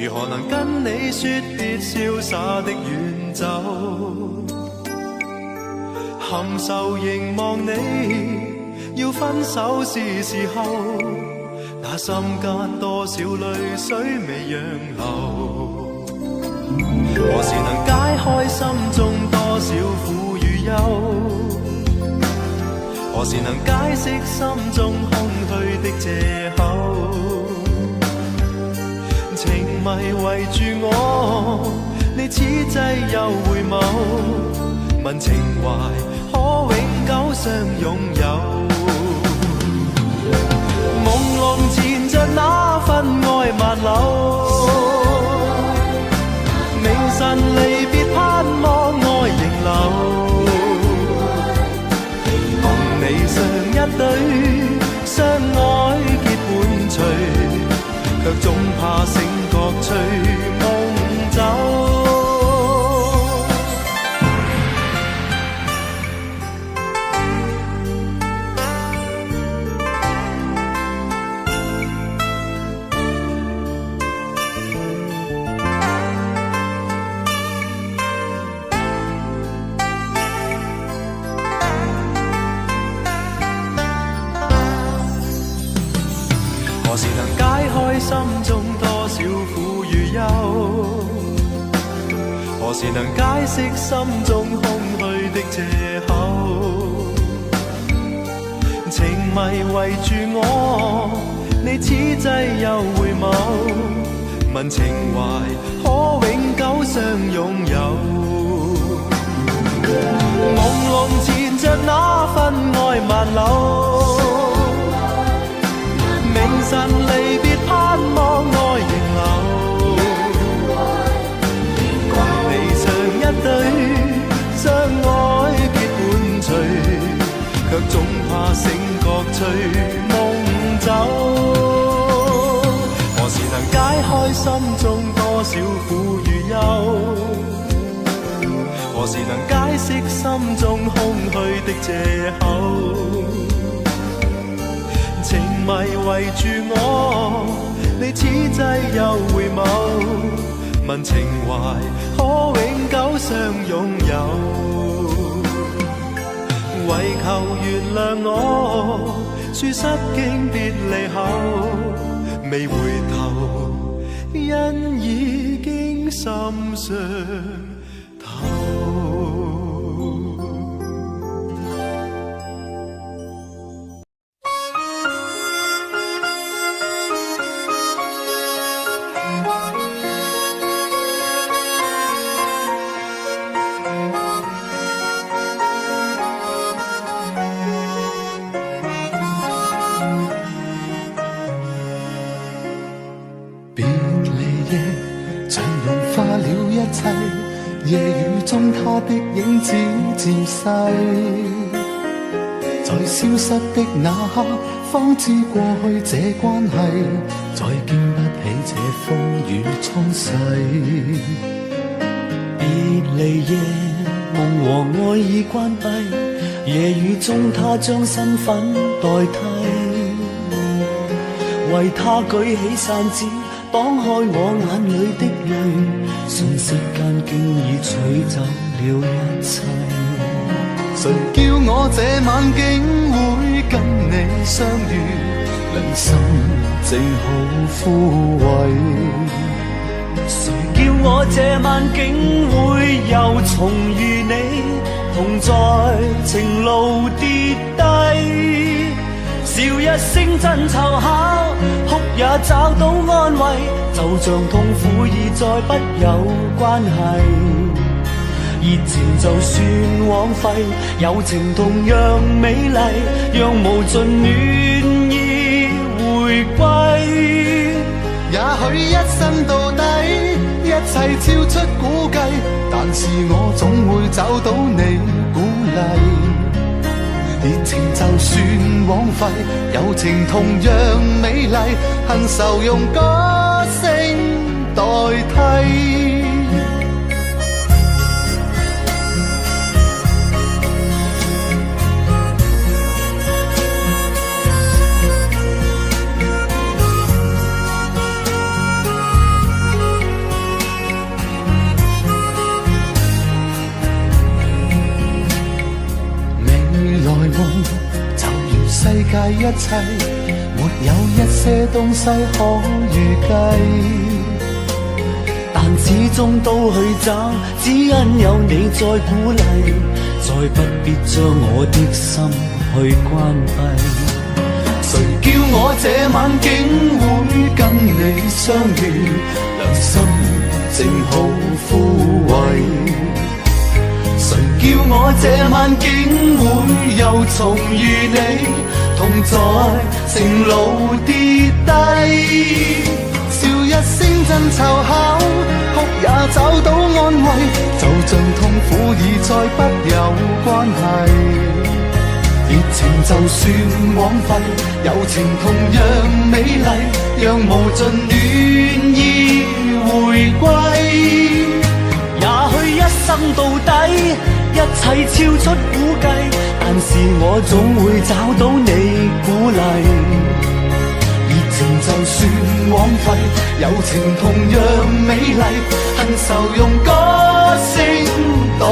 如何能跟你說別瀟灑的遠走？含愁凝望你，要分手是時候，那心間多少淚水未讓流？何時能解開心中多少苦與憂？何時能解釋心中空虛的藉口？情迷圍住我，你此際又回眸，問情懷可永久相擁有？朦朧纏着那份愛萬縷，明晨離別盼望愛仍留，共你上一對相愛結伴隨，卻總怕醒覺隨夢走。何時能解開心中多少苦與憂？何時能解釋心中空虛的藉口？情迷圍住我，你此際又回眸，問情懷可永久相擁有？朦朧纏着那份愛萬縷，明晨離別盼望愛仍留，共你上一對相愛結伴隨，卻總怕醒覺隨夢走。何時能解開心中多少苦與憂？何時能解釋心中空虛的藉口？情迷圍住我，你此際又回眸，問情懷可永久相擁有？為求原諒我，說失經別離後，未回頭，因已經心傷透。夜雨中他的影子漸逝，在消失的那刻方知過去這關係再經不起這風雨沖洗。別離夜夢和愛已關閉，夜雨中他將身份代替，為他舉起傘子擋開我眼裏的淚，瞬息間經已取走了一切。誰叫我這晚竟會跟你相遇，良心正好枯萎。誰叫我這晚竟會又重遇你，同在情路跌低，笑一聲真湊巧，哭也找到安慰，就像痛苦已再不有關係。熱情就算枉費，友情同樣美麗，讓無盡暖意回歸。也許一生到底，一切超出估計，但是我總會找到你鼓勵。熱情就算枉費，友情同樣美麗，恨愁用歌聲代替。切，沒有一些東西可預計，但始終都去找，只因有你在鼓勵，再不必將我的心去關閉。誰叫我這晚竟會跟你相遇，良心正好枯萎。誰叫我這晚竟會又重遇你，同在情路跌低。笑一聲真湊巧，哭也找到安慰，就像痛苦已再不有關係。熱情就算枉費，友情同樣美麗，讓無盡暖意回歸。也許一生到底，一切超出估計，但是我總會找到你鼓勵。熱情就算枉費，友情同樣美麗，恨愁用歌聲代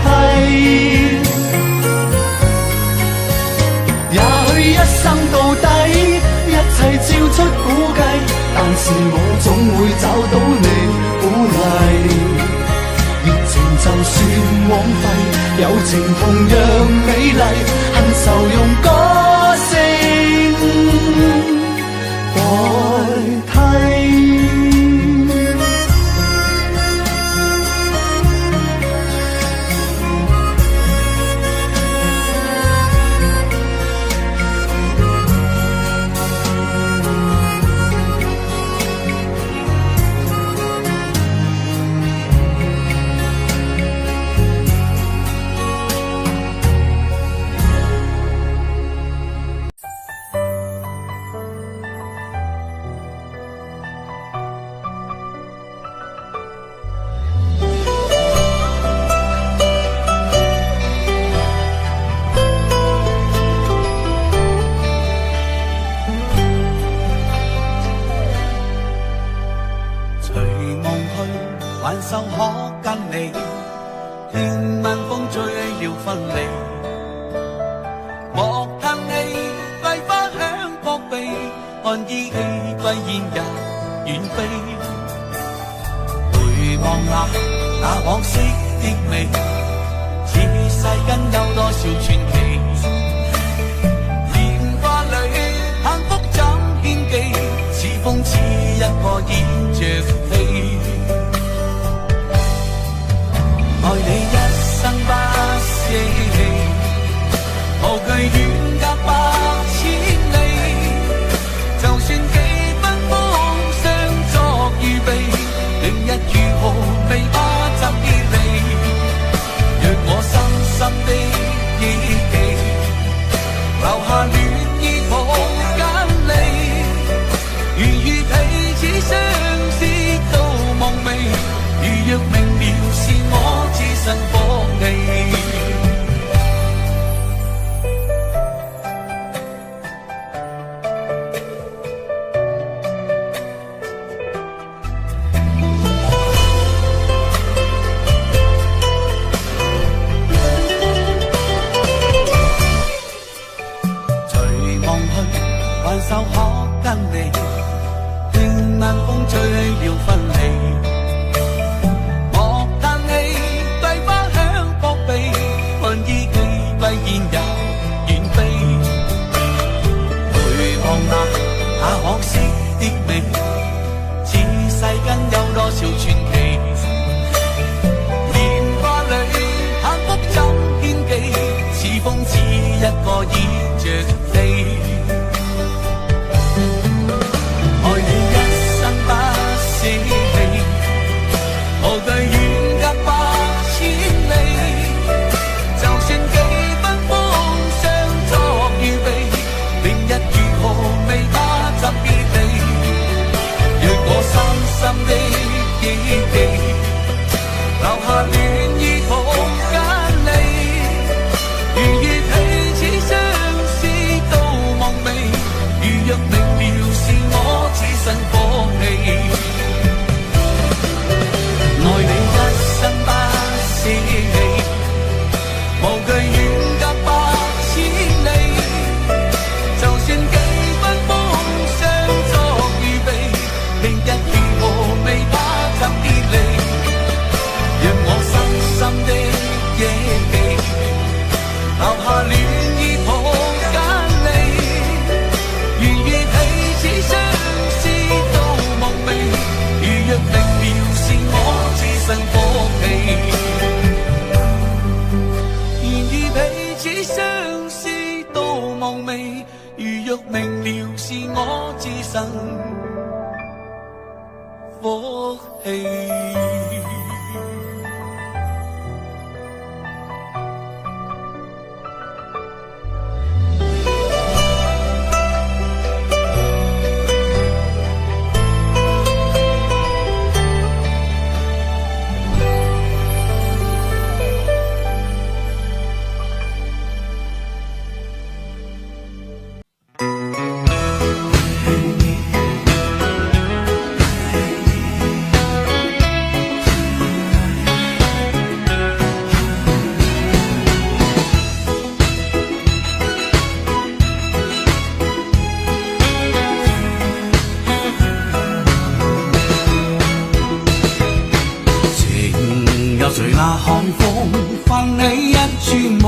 替。也許一生到底，一切超出估計，但是我總會找到你鼓勵。熱情就算枉費，友情同樣美麗，恨愁用歌聲代替。的記明日如何未不及別離，讓我深深的憶記，留下戀意抱緊你，願意彼此相思到夢寐，如若明瞭是我自身福氣，願意彼此相思到夢寐，如若明瞭是我自身福氣。誰那海風泛起一串夢，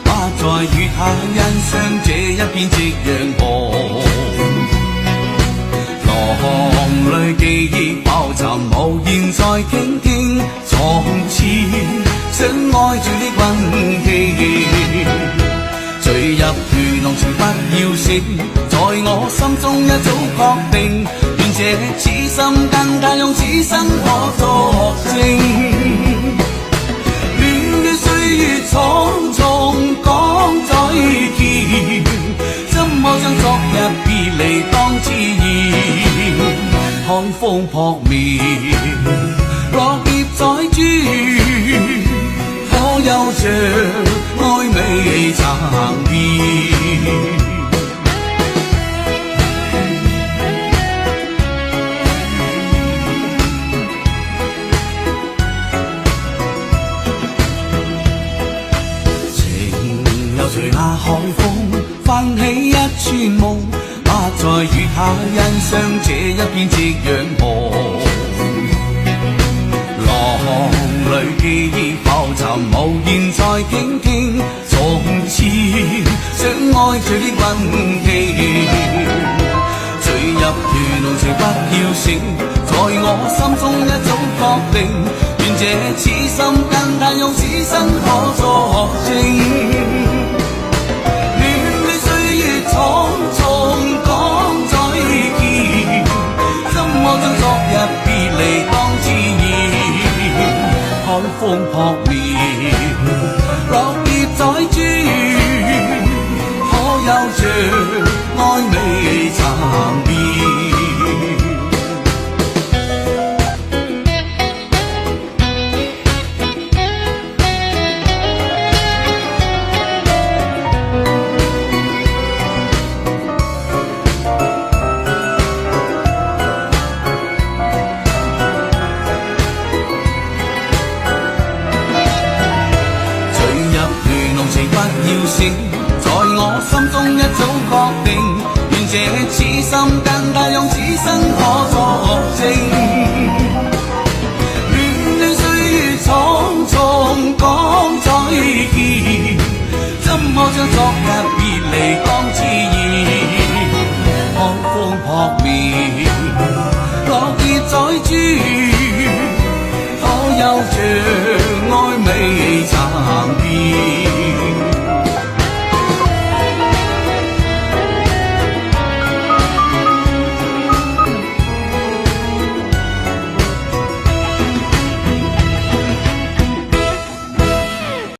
不在月下欣賞這一片夕陽紅。浪裏記憶浮沉，無言再傾聽從前相愛着的溫馨。墜入如濃情不要醒，在我心中一早確定，願這此心更加用此生可作證。歲月匆匆講再見，怎麼將昨日別離當自然？海風撲面，落葉在轉，可有着愛未曾變？隨那海風泛起一串夢，不在月下欣賞這一片夕陽紅。浪裏記憶浮沉，無言再傾聽從前相愛着的溫馨。墜入如濃情不要醒，在我心中一早確定，願這此心更但用此生可作證。匆匆講再見，怎麼將昨日別離當自然？海風撲面，落葉在轉，可有着愛未曾變？在我心中一早確定，願這此心更大用此生可作證。戀歲月匆匆講再見，怎麼將昨日別離當自然？海風撲面，落葉在轉，